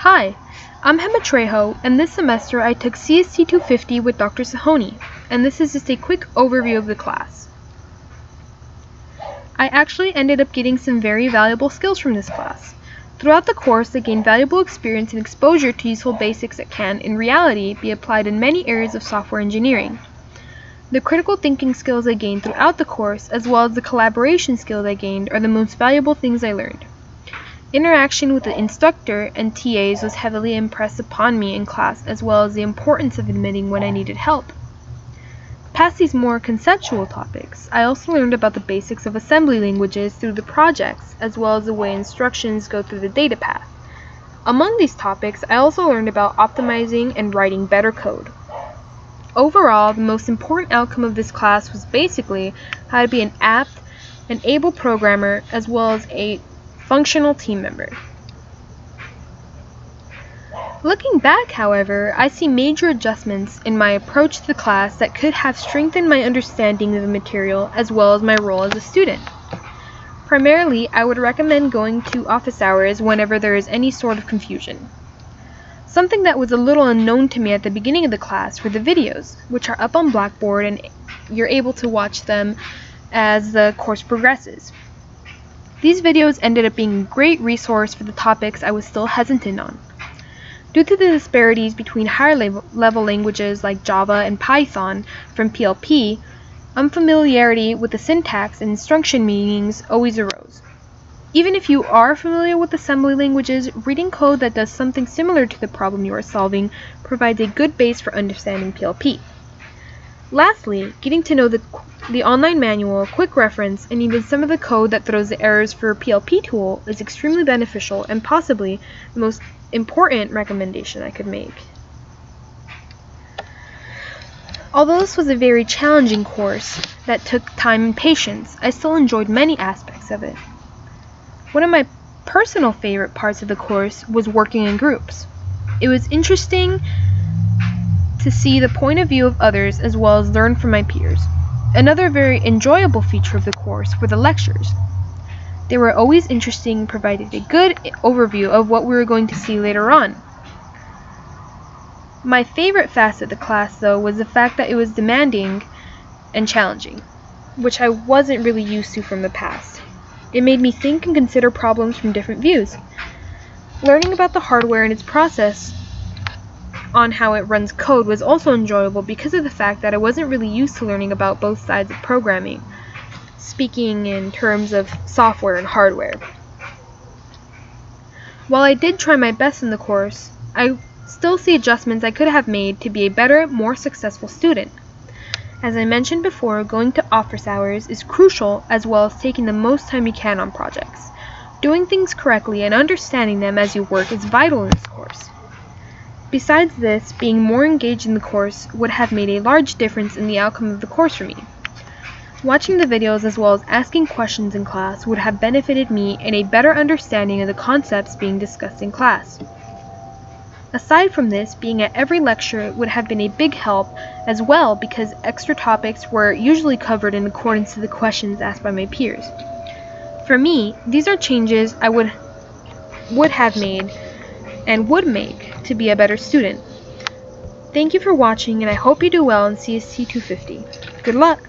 Hi, I'm Gema Trejo, and this semester I took CST 250 with Dr. Sahoni, and this is just a quick overview of the class. I actually ended up getting some very valuable skills from this class. Throughout the course, I gained valuable experience and exposure to useful basics that can, in reality, be applied in many areas of software engineering. The critical thinking skills I gained throughout the course, as well as the collaboration skills I gained, are the most valuable things I learned. Interaction with the instructor and TAs was heavily impressed upon me in class, as well as the importance of admitting when I needed help. Past these more conceptual topics, I also learned about the basics of assembly languages through the projects, as well as the way instructions go through the data path. Among these topics, I also learned about optimizing and writing better code. Overall, the most important outcome of this class was basically how to be an apt and able programmer, as well as a functional team member. Looking back, however, I see major adjustments in my approach to the class that could have strengthened my understanding of the material as well as my role as a student. Primarily, I would recommend going to office hours whenever there is any sort of confusion. Something that was a little unknown to me at the beginning of the class were the videos, which are up on Blackboard and you're able to watch them as the course progresses. These videos ended up being a great resource for the topics I was still hesitant on. Due to the disparities between higher level languages like Java and Python from PLP, unfamiliarity with the syntax and instruction meanings always arose. Even if you are familiar with assembly languages, reading code that does something similar to the problem you are solving provides a good base for understanding PLP. Lastly, getting to know the online manual, quick reference, and even some of the code that throws the errors for a PLP tool is extremely beneficial and possibly the most important recommendation I could make. Although this was a very challenging course that took time and patience, I still enjoyed many aspects of it. One of my personal favorite parts of the course was working in groups. It was interesting to see the point of view of others as well as learn from my peers. Another very enjoyable feature of the course were the lectures. They were always interesting and provided a good overview of what we were going to see later on. My favorite facet of the class, though, was the fact that it was demanding and challenging, which I wasn't really used to from the past. It made me think and consider problems from different views. Learning about the hardware and its process on how it runs code was also enjoyable because of the fact that I wasn't really used to learning about both sides of programming, speaking in terms of software and hardware. While I did try my best in the course, I still see adjustments I could have made to be a better, more successful student. As I mentioned before, going to office hours is crucial, as well as taking the most time you can on projects. Doing things correctly and understanding them as you work is vital in this course. Besides this, being more engaged in the course would have made a large difference in the outcome of the course for me. Watching the videos as well as asking questions in class would have benefited me in a better understanding of the concepts being discussed in class. Aside from this, being at every lecture would have been a big help as well because extra topics were usually covered in accordance to the questions asked by my peers. For me, these are changes I would have made and would make to be a better student. Thank you for watching, and I hope you do well in CST 250. Good luck!